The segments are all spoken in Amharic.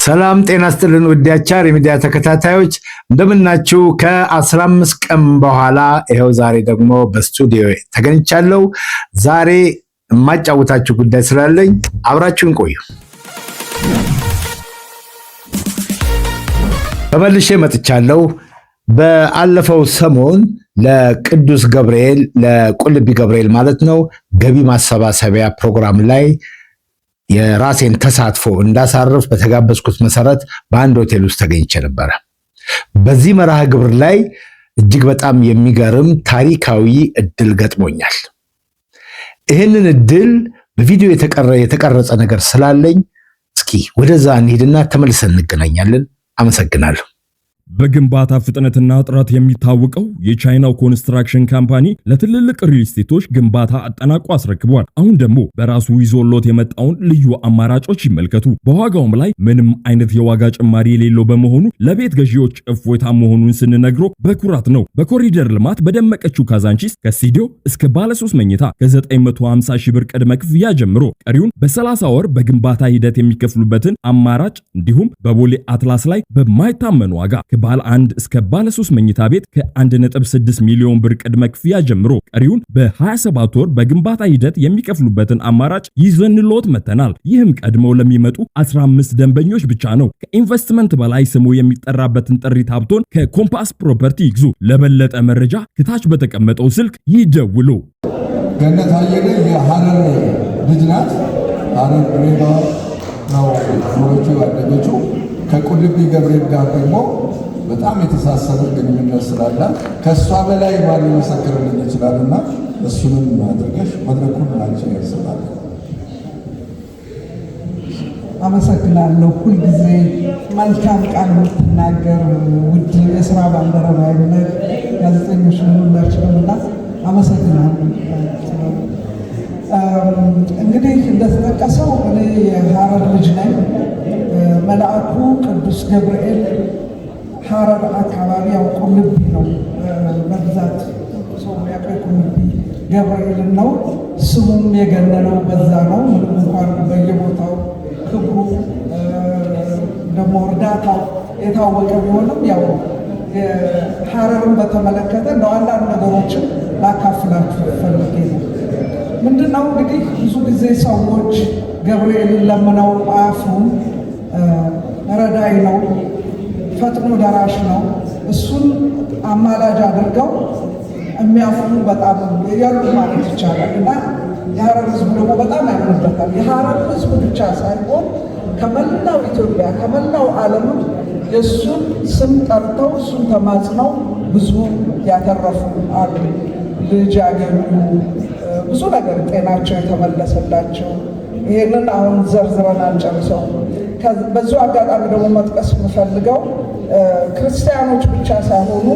ሰላም ጤና ይስጥልን ውድ የአቻር የሚዲያ ተከታታዮች እንደምናችሁ። ከ15 ቀን በኋላ ይሄው ዛሬ ደግሞ በስቱዲዮ ተገኝቻለሁ። ዛሬ የማጫውታችሁ ጉዳይ ስላለኝ አብራችሁን ቆዩ። ተመልሼ መጥቻለሁ። በአለፈው ሰሞን ለቅዱስ ገብርኤል ለቁልቢ ገብርኤል ማለት ነው ገቢ ማሰባሰቢያ ፕሮግራም ላይ የራሴን ተሳትፎ እንዳሳርፍ በተጋበዝኩት መሰረት በአንድ ሆቴል ውስጥ ተገኝቼ ነበረ። በዚህ መርሃ ግብር ላይ እጅግ በጣም የሚገርም ታሪካዊ እድል ገጥሞኛል። ይህንን እድል በቪዲዮ የተቀረጸ ነገር ስላለኝ እስኪ ወደዛ እንሂድና ተመልሰን እንገናኛለን። አመሰግናለሁ። በግንባታ ፍጥነትና ጥራት የሚታወቀው የቻይናው ኮንስትራክሽን ካምፓኒ ለትልልቅ ሪል ስቴቶች ግንባታ አጠናቆ አስረክቧል። አሁን ደግሞ በራሱ ይዞሎት የመጣውን ልዩ አማራጮች ይመልከቱ። በዋጋውም ላይ ምንም አይነት የዋጋ ጭማሪ የሌለው በመሆኑ ለቤት ገዢዎች እፎይታ መሆኑን ስንነግሮ በኩራት ነው። በኮሪደር ልማት በደመቀችው ካዛንቺስ ከስቱዲዮ እስከ ባለ 3 መኝታ ከ950 ሺህ ብር ቅድመ ክፍያ ጀምሮ ቀሪውን በ30 ወር በግንባታ ሂደት የሚከፍሉበትን አማራጭ እንዲሁም በቦሌ አትላስ ላይ በማይታመን ዋጋ ባለ 1 እስከ ባለ 3 መኝታ ቤት ከ1.6 ሚሊዮን ብር ቅድመ ክፍያ ጀምሮ ቀሪውን በ27 ወር በግንባታ ሂደት የሚከፍሉበትን አማራጭ ይዘንሎት መተናል። ይህም ቀድመው ለሚመጡ 15 ደንበኞች ብቻ ነው። ከኢንቨስትመንት በላይ ስሙ የሚጠራበትን ጥሪት ሀብቶን ከኮምፓስ ፕሮፐርቲ ይግዙ። ለበለጠ መረጃ ከታች በተቀመጠው ስልክ ይደውሉ። ገነት አየለ የሐረር ልጅ ናት። ሐረር ድሬዳዋ ነው ኖሮቹ ያደገችው። ከቁልቢ ገብርኤል ጋር ደግሞ በጣም የተሳሰረ ግንኙነት ስላላት ከእሷ በላይ ማን ሊመሰክርልን ይችላልና እሱንም አድርገሽ መድረኩን አንቺ ያስባል። አመሰግናለሁ። ሁልጊዜ መልካም ቃል የምትናገር ውድ የስራ ባልደረባዬ ነህ። ጋዜጠኞች ሁላችሁምና አመሰግናለሁ። እንግዲህ እንደተጠቀሰው እኔ የሐረር ልጅ ነኝ። መልአኩ ቅዱስ ገብርኤል ሐረር አካባቢ ያው ቁልቢ ነው በብዛት ሰው የሚያውቀው ቁልቢ ገብርኤልን ነው። ስሙም የገነነው በዛ ነው። ምንም እንኳን በየቦታው ክብሩ ደግሞ እርዳታው የታወቀ ቢሆንም ያው ሐረርን በተመለከተ እንደው አንዳንድ ነገሮችን ላካፍላችሁ ፈልጌ ነው። ምንድነው እንግዲህ ብዙ ጊዜ ሰዎች ገብርኤልን ለምነው አያፍሩም። ረዳይ ነው፣ ፈጥኖ ደራሽ ነው። እሱን አማላጅ አድርገው የሚያፍሩ በጣም ያሉ ማለት ይቻላል። እና የሐረር ሕዝብ ደግሞ በጣም ያምንበታል። የሐረር ሕዝብ ብቻ ሳይሆን ከመላው ኢትዮጵያ ከመላው ዓለምም የእሱን ስም ጠርተው እሱን ተማጽነው ብዙ ያተረፉ አሉ። ልጅ ያገኙ፣ ብዙ ነገር ጤናቸው የተመለሰላቸው። ይህንን አሁን ዘርዝረን አንጨርሰው። በዙ አጋጣሚ ደግሞ መጥቀስ የምፈልገው ክርስቲያኖች ብቻ ሳይሆኑ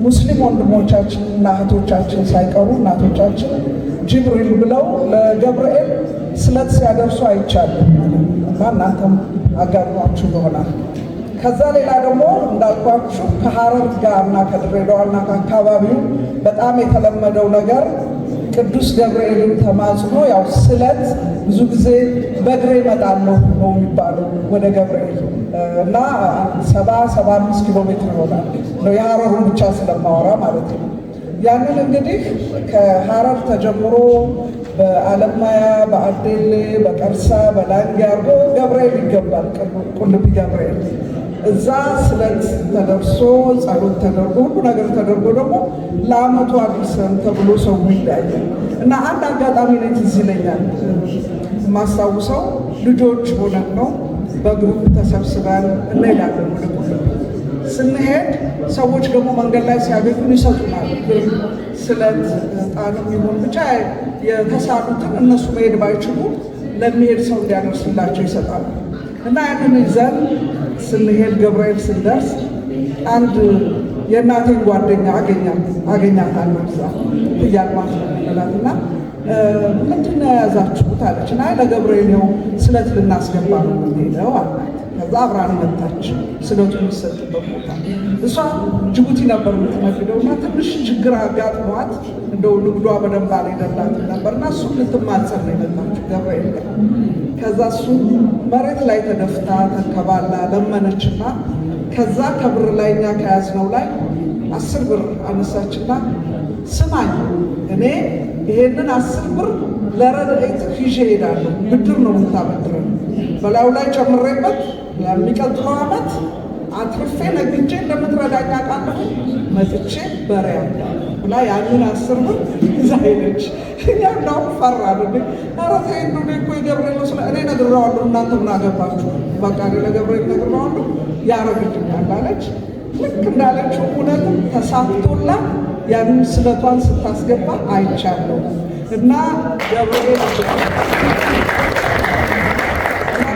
ሙስሊም ወንድሞቻችን እና እህቶቻችን ሳይቀሩ እናቶቻችን ጅብሪል ብለው ለገብርኤል ስለት ሲያደርሱ አይቻልም እና እናንተም አጋጥሟችሁ ይሆናል። ከዛ ሌላ ደግሞ እንዳልኳችሁ ከሐረር ጋር እና ከድሬዳዋ እና ከአካባቢው በጣም የተለመደው ነገር ቅዱስ ገብርኤልን ተማጽኖ ያው ስለት ብዙ ጊዜ በእግሬ እመጣለሁ ነው የሚባለው ወደ ገብርኤል እና 75 ኪሎ ሜትር ይሆናል ነው የሐረሩን ብቻ ስለማወራ ማለት ነው። ያንን እንግዲህ ከሐረር ተጀምሮ በአለማያ፣ በአዴሌ፣ በቀርሳ፣ በዳንጌ አርጎ ገብርኤል ይገባል። ቁልቢ ገብርኤል እዛ ስለት ተደርሶ ጸሎት ተደርጎ ሁሉ ነገር ተደርጎ ደግሞ ለዓመቱ አድርሰን ተብሎ ሰው ይለያያል እና አንድ አጋጣሚ ላይ ትዝ ይለኛል። የማስታውሰው ልጆች ሆነን ነው በግሩፕ ተሰብስበን እንሄዳለን ወደ ቁልቢ። ስንሄድ ሰዎች ደግሞ መንገድ ላይ ሲያገኙን ይሰጡናል። ስለት ጣንም ይሁን ብቻ የተሳሉትን እነሱ መሄድ ባይችሉ ለሚሄድ ሰው እንዲያደርስላቸው ይሰጣሉ እና ያንን ይዘን ስንሄድ ገብርኤል ስንደርስ አንድ የእናቴን ጓደኛ አገኛታለሁ እዛ እያልማት ነውላትና ምንድን ነው የያዛችሁት አለች። እና ለገብርኤል ነው ስለት ልናስገባ ነው የምንሄደው አላት። ከዛ አብራን መጣች ስለቱ የሚሰጥበት ቦታ። እሷ ጅቡቲ ነበር የምትነግደውና ትንሽ ችግር አጋጥሟት እንደው ንግዷ በደንብ አልሄደላትም ነበርና እሱ ልትማጸን ነው የመጣችው ገብርኤል ጋር። ከዛ እሱ መሬት ላይ ተደፍታ ተንከባላ ለመነችና ከዛ ከብር ላይ እኛ ከያዝነው ላይ 10 ብር አነሳችና ስማኝ እኔ ይሄንን 10 ብር ለረድኤት ይዤ እሄዳለሁ፣ ብድር ነው የምታበድረን፣ በላዩ ላይ ጨምሬበት የሚቀጥለው ዓመት አትርፌ ነግጄ እንደምትረዳኝ አውቃለሁ፣ መጥቼ በሪያ ብላ ያንን 10 ብር ይዛ ሄደች። እኛ እንዳውም ፈራን። ኧረ ተይ እንደው እኔ እኮ የገብርኤል ነው እኔ ነግሬዋለሁ፣ እናንተ ምን አገባችሁ? በቃ እኔ ለገብርኤል ነግሬዋለሁ ያረግልኛል አለች። ልክ እንዳለችው እውነትም ተሳክቶላት ያንን ስለቷን ስታስገባ አይቻለሁ። እና ገብርኤል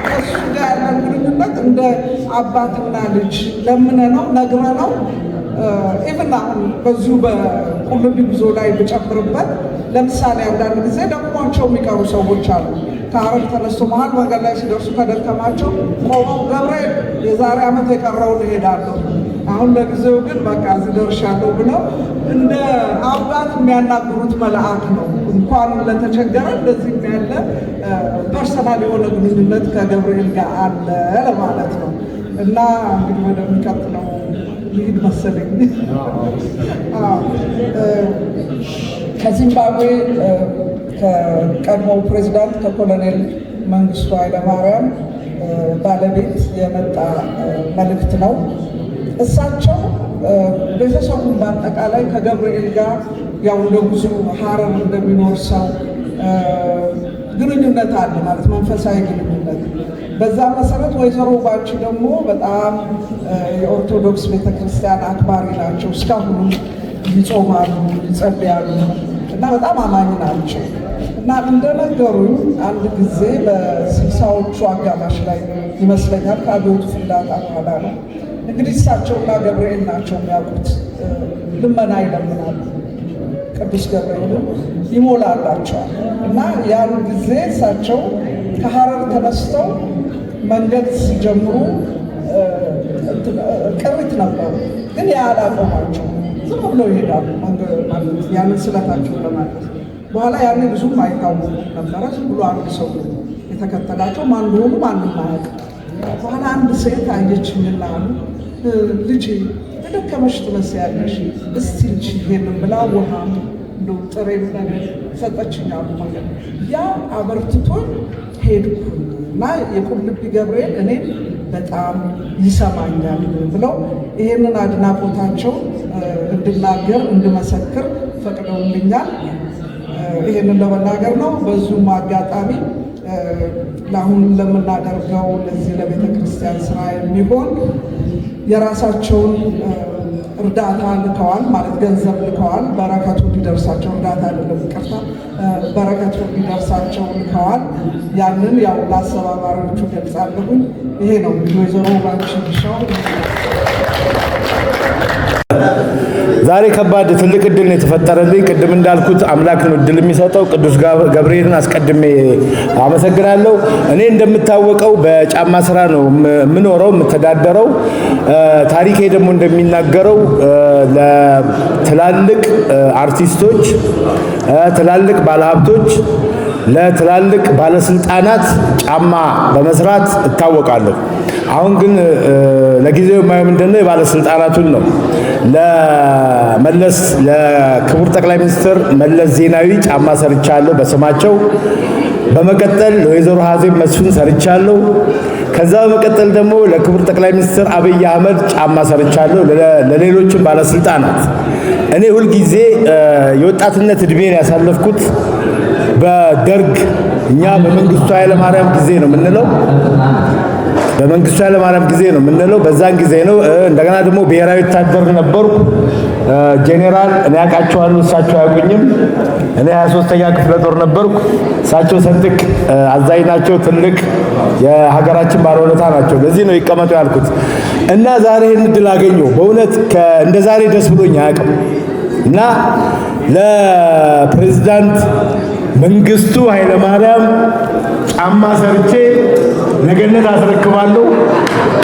ከእሱ ጋር ያለን ግንኙነት እንደ አባትና ልጅ ለምነነው ነግረነው ኢቭን አሁን በዚሁ በቁልቢ ጉዞ ላይ ብጨምርበት ለምሳሌ አንዳንድ ጊዜ ደክሟቸው የሚቀሩ ሰዎች አሉ። ከሀረር ተነስቶ መሀል መንገድ ላይ ሲደርሱ ከደከማቸው ቆመው ገብርኤል የዛሬ ዓመት የቀረውን እሄዳለሁ አሁን ለጊዜው ግን በቃ እዚህ ደርሻለሁ ብለው እንደ አባት የሚያናግሩት መልአክ ነው። እንኳን ለተቸገረ እንደዚህ ያለ ፐርሰናል የሆነ ግንኙነት ከገብርኤል ጋር አለ ለማለት ነው። እና እንግዲህ ወደሚቀጥለው ልሂድ መሰለኝ። ከዚምባብዌ ከቀድሞው ፕሬዚዳንት ከኮሎኔል መንግስቱ ኃይለማርያም ባለቤት የመጣ መልእክት ነው። እሳቸው ቤተሰቡን በአጠቃላይ ከገብርኤል ጋር ያው እንደ ብዙ ሀረር እንደሚኖር ሰው ግንኙነት አለ ማለት መንፈሳዊ ግንኙነት። በዛ መሰረት ወይዘሮ ባንቺ ደግሞ በጣም የኦርቶዶክስ ቤተክርስቲያን አክባሪ ናቸው። እስካሁንም ይጾማሉ፣ ይጸልያሉ እና በጣም አማኝ ናቸው። እና እንደነገሩኝ አንድ ጊዜ በ60ዎቹ አጋማሽ ላይ ይመስለኛል ከአብዮቱ ፍንዳታ በኋላ ነው እንግዲህ እሳቸውና ገብርኤል ናቸው የሚያውቁት። ልመና ይለምናሉ፣ ቅዱስ ገብርኤልም ይሞላላቸዋል። እና ያን ጊዜ እሳቸው ከሀረር ተነስተው መንገድ ሲጀምሩ ቅሪት ነበሩ፣ ግን ያ አላቆማቸው። ዝም ብለው ይሄዳሉ ማለት ያንን ስለታቸውን ለማለት። በኋላ ያኔ ብዙም አይታወቁም ነበረ። ዝም ብሎ አንድ ሰው የተከተላቸው ማን እንደሆኑ ማንም አያውቅም። በኋላ አንድ ሴት አየችኝና ልጄ የደከመሽ ትመስያለሽ፣ እስቲ እንጂ ይሄንን ብላ ውሃ እንደው ጥሬ ነገር ሰጠችኛሉ። ማለት ያ አበርትቶን ሄድኩ እና የቁልቢ ገብርኤል እኔም በጣም ይሰማኛል ብለው ይሄንን አድናቆታቸው እንድናገር እንድመሰክር ፈቅደውልኛል። ይሄንን ለመናገር ነው። በዙም አጋጣሚ ለአሁን ለምናደርገው ለዚህ ለቤተ ክርስቲያን ስራ የሚሆን የራሳቸውን እርዳታ ልከዋል፣ ማለት ገንዘብ ልከዋል። በረከቱ እንዲደርሳቸው እርዳታ አይደለም ይቅርታ፣ በረከቱ እንዲደርሳቸው ልከዋል። ያንን ያው ለአስተባባሪዎቹ ገልጻለሁኝ። ይሄ ነው ወይዘሮ ባንቺ ቢሻው። ዛሬ ከባድ ትልቅ እድል ነው የተፈጠረልኝ። ቅድም እንዳልኩት አምላክ ነው እድል የሚሰጠው። ቅዱስ ገብርኤልን አስቀድሜ አመሰግናለሁ። እኔ እንደምታወቀው በጫማ ስራ ነው የምኖረው የምተዳደረው። ታሪኬ ደግሞ እንደሚናገረው ለትላልቅ አርቲስቶች፣ ትላልቅ ባለሀብቶች፣ ለትላልቅ ባለስልጣናት ጫማ በመስራት እታወቃለሁ። አሁን ግን ለጊዜው የማየው ምንድነው የባለስልጣናቱን ነው። ለክቡር ጠቅላይ ሚኒስትር መለስ ዜናዊ ጫማ ሰርቻለሁ በስማቸው። በመቀጠል ለወይዘሮ ሀዜብ መስፍን ሰርቻለሁ። ከዛ በመቀጠል ደግሞ ለክቡር ጠቅላይ ሚኒስትር አብይ አህመድ ጫማ ሰርቻለሁ፣ ለሌሎችም ባለስልጣናት። እኔ ሁልጊዜ የወጣትነት እድሜን ያሳለፍኩት በደርግ እኛ በመንግስቱ ኃይለማርያም ጊዜ ነው የምንለው በመንግስቱ ኃይለማርያም ጊዜ ነው የምንለው። በዛን ጊዜ ነው። እንደገና ደግሞ ብሔራዊ ወታደር ነበርኩ። ጄኔራል እኔ ያውቃቸዋለሁ፣ እሳቸው አያውቁኝም። እኔ 23ኛ ክፍለ ጦር ነበርኩ፣ እሳቸው ሰንጥቅ አዛዥ ናቸው። ትልቅ የሀገራችን ባለውለታ ናቸው። ለዚህ ነው ይቀመጡ ያልኩት። እና ዛሬ ይህን እድል አገኘሁ። በእውነት እንደ ዛሬ ደስ ብሎኝ አያውቅም። እና ለፕሬዝዳንት መንግስቱ ኃይለማርያም ጫማ ሰርቼ ለገነት አስረክባለሁ።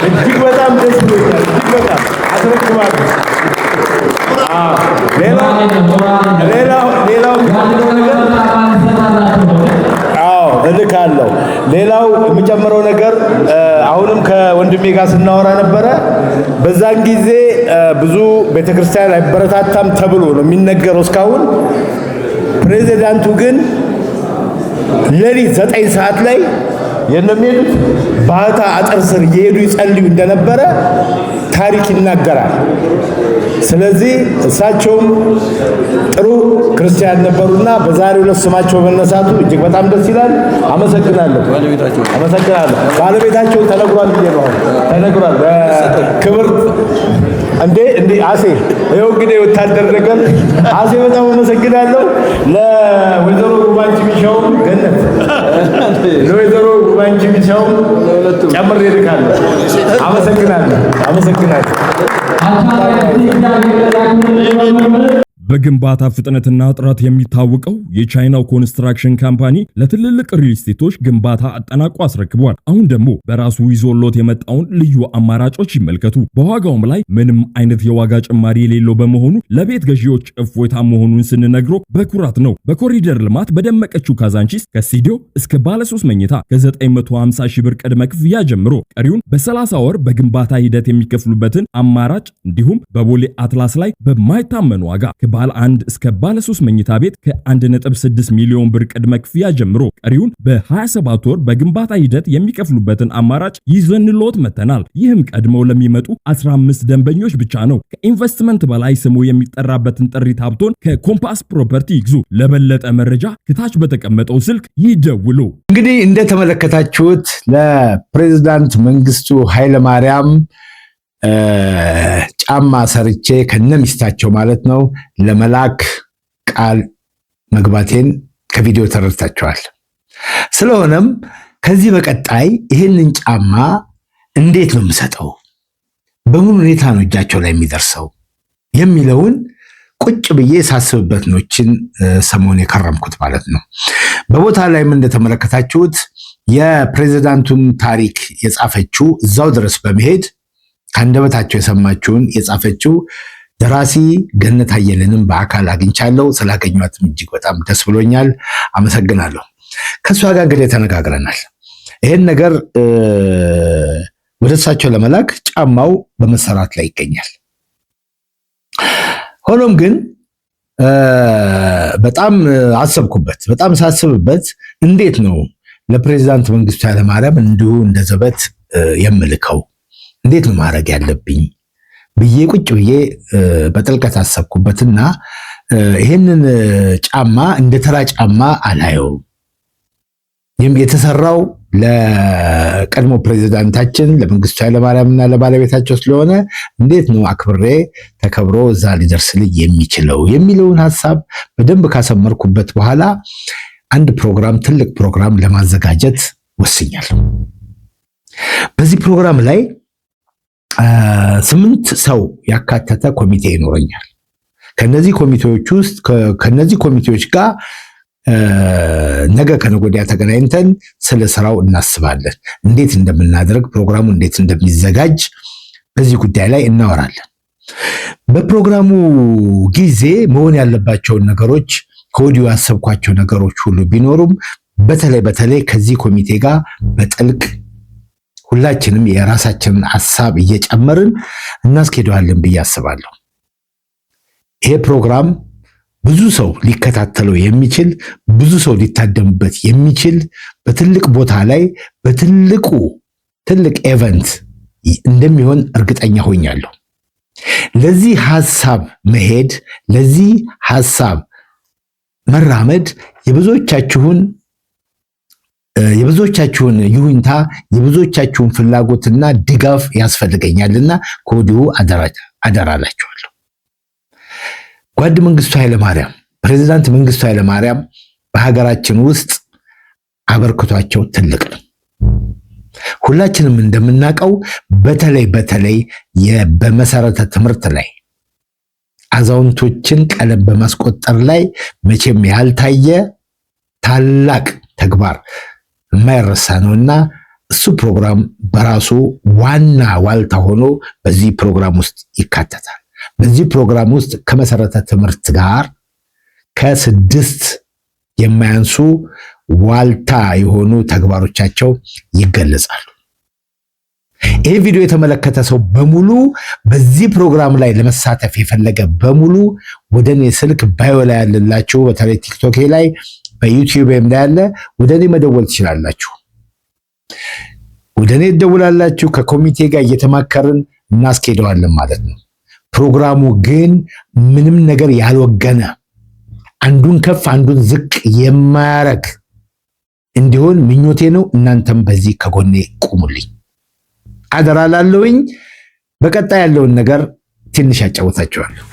እጅግ በጣም ደስ ብሎኛል። እጅግ በጣም አስረክባለሁ። ሌላው እልካለሁ። ሌላው የሚጨምረው ነገር አሁንም ከወንድሜ ጋር ስናወራ ነበረ። በዛን ጊዜ ብዙ ቤተክርስቲያን አይበረታታም ተብሎ ነው የሚነገረው እስካሁን። ፕሬዚዳንቱ ግን ሌሊት 9 ሰዓት ላይ የሚሄዱት ባህታ አጥር ስር እየሄዱ ይጸልዩ እንደነበረ ታሪክ ይናገራል። ስለዚህ እሳቸውም ጥሩ ክርስቲያን ነበሩና በዛሬው ዕለት ስማቸው መነሳቱ እጅግ በጣም ደስ ይላል። አመሰግናለሁ። ባለቤታቸው ተነግሯል ብዬ ነው ተነግሯል። በክብር እንዴ አሴ ይኸው እንግዲህ ወታደር ነገር አሴ በጣም አመሰግናለሁ። ለወይዘሮ ጉባንቺ ቢሻው ገነት ለወይዘሮ ጉባንቺ ቢሻው ጨምሬ ልካለሁ። አመሰግናለሁ። በግንባታ ፍጥነትና ጥራት የሚታወቀው የቻይናው ኮንስትራክሽን ካምፓኒ ለትልልቅ ሪል ስቴቶች ግንባታ አጠናቆ አስረክቧል። አሁን ደግሞ በራሱ ይዞሎት የመጣውን ልዩ አማራጮች ይመልከቱ። በዋጋውም ላይ ምንም አይነት የዋጋ ጭማሪ የሌለው በመሆኑ ለቤት ገዢዎች እፎይታ መሆኑን ስንነግሮ በኩራት ነው። በኮሪደር ልማት በደመቀችው ካዛንቺስ ከስቱዲዮ እስከ ባለ 3 መኝታ ከ950 ሺህ ብር ቅድመ ክፍያ ጀምሮ ቀሪውን በ30 ወር በግንባታ ሂደት የሚከፍሉበትን አማራጭ እንዲሁም በቦሌ አትላስ ላይ በማይታመን ዋጋ ባለ 1 እስከ ባለ 3 መኝታ ቤት ከ1.6 ሚሊዮን ብር ቅድመ ክፍያ ጀምሮ ቀሪውን በ27 ወር በግንባታ ሂደት የሚከፍሉበትን አማራጭ ይዘንልዎት መተናል። ይህም ቀድመው ለሚመጡ 15 ደንበኞች ብቻ ነው። ከኢንቨስትመንት በላይ ስሙ የሚጠራበትን ጥሪት ሀብቶን ከኮምፓስ ፕሮፐርቲ ይግዙ። ለበለጠ መረጃ ከታች በተቀመጠው ስልክ ይደውሉ። እንግዲህ እንደተመለከታችሁት ለፕሬዝዳንት መንግስቱ ኃይለማርያም ጫማ ሰርቼ ከነሚስታቸው ማለት ነው ለመላክ ቃል መግባቴን ከቪዲዮ ተረድታችኋል። ስለሆነም ከዚህ በቀጣይ ይህንን ጫማ እንዴት ነው የምሰጠው፣ በምን ሁኔታ ነው እጃቸው ላይ የሚደርሰው የሚለውን ቁጭ ብዬ ሳስብበት ኖችን ሰሞን የከረምኩት ማለት ነው። በቦታ ላይም እንደተመለከታችሁት የፕሬዝዳንቱን ታሪክ የጻፈችው እዛው ድረስ በመሄድ ከአንደበታቸው የሰማችውን የጻፈችው ደራሲ ገነት አየለንም በአካል አግኝቻለሁ። ስላገኟትም እጅግ በጣም ደስ ብሎኛል። አመሰግናለሁ። ከእሷ ጋር እንግዲህ ተነጋግረናል። ይህን ነገር ወደ እሳቸው ለመላክ ጫማው በመሰራት ላይ ይገኛል። ሆኖም ግን በጣም አሰብኩበት። በጣም ሳስብበት እንዴት ነው ለፕሬዚዳንት መንግስቱ ኃይለማርያም እንዲሁ እንደ ዘበት የምልከው፣ እንዴት ነው ማድረግ ያለብኝ ብዬ ቁጭ ብዬ በጥልቀት አሰብኩበትና ይህንን ጫማ እንደ ተራ ጫማ አላየውም። የተሰራው ለቀድሞ ፕሬዚዳንታችን ለመንግስቱ ኃይለማርያምና ለባለቤታቸው ስለሆነ እንዴት ነው አክብሬ ተከብሮ እዛ ሊደርስልኝ የሚችለው የሚለውን ሐሳብ በደንብ ካሰመርኩበት በኋላ አንድ ፕሮግራም፣ ትልቅ ፕሮግራም ለማዘጋጀት ወስኛለሁ። በዚህ ፕሮግራም ላይ 8 ሰው ያካተተ ኮሚቴ ይኖረኛል። ከነዚህ ኮሚቴዎች ጋር ነገ ከነገ ወዲያ ተገናኝተን ስለ ስራው እናስባለን። እንዴት እንደምናደርግ፣ ፕሮግራሙ እንዴት እንደሚዘጋጅ በዚህ ጉዳይ ላይ እናወራለን። በፕሮግራሙ ጊዜ መሆን ያለባቸውን ነገሮች ከወዲሁ ያሰብኳቸው ነገሮች ሁሉ ቢኖሩም በተለይ ከዚህ ኮሚቴ ጋር በጥልቅ ሁላችንም የራሳችንን ሐሳብ እየጨመርን እናስኬደዋለን ብዬ አስባለሁ። ይሄ ፕሮግራም ብዙ ሰው ሊከታተለው የሚችል፣ ብዙ ሰው ሊታደምበት የሚችል በትልቅ ቦታ ላይ ትልቅ ኤቨንት እንደሚሆን እርግጠኛ ሆኛለሁ። ለዚህ ሐሳብ መሄድ፣ ለዚህ ሐሳብ መራመድ የብዙዎቻችሁን ይሁንታ፣ የብዙዎቻችሁን ፍላጎትና ድጋፍ ያስፈልገኛልና ከወዲሁ አደራላችኋለሁ። ጓድ መንግስቱ ኃይለማርያም፣ ፕሬዚዳንት መንግስቱ ኃይለማርያም በሀገራችን ውስጥ አበርክቷቸው ትልቅ ነው። ሁላችንም እንደምናውቀው በተለይ በመሰረተ ትምህርት ላይ አዛውንቶችን ቀለም በማስቆጠር ላይ መቼም ያልታየ ታላቅ ተግባር የማይረሳ ነውና እሱ ፕሮግራም በራሱ ዋና ዋልታ ሆኖ በዚህ ፕሮግራም ውስጥ ይካተታል። በዚህ ፕሮግራም ውስጥ ከመሰረተ ትምህርት ጋር ከ6 የማያንሱ ዋልታ የሆኑ ተግባሮቻቸው ይገለጻሉ። ይህ ቪዲዮ የተመለከተ ሰው በሙሉ በዚህ ፕሮግራም ላይ ለመሳተፍ የፈለገ በሙሉ ወደኔ ስልክ ባዮ ላይ ያለላችሁ፣ በተለይ ቲክቶክ ላይ በዩቲዩብም ላይ ያለ ወደኔ መደወል ትችላላችሁ። ወደኔ ትደውላላችሁ። ከኮሚቴ ጋር እየተማከርን እናስኬደዋለን ማለት ነው። ፕሮግራሙ ግን ምንም ነገር ያልወገነ አንዱን ከፍ አንዱን ዝቅ የማያረግ እንዲሆን ምኞቴ ነው። እናንተም በዚህ ከጎኔ ቁሙልኝ አደራ ላለሁኝ። በቀጣይ ያለውን ነገር ትንሽ ያጫውታችኋለሁ።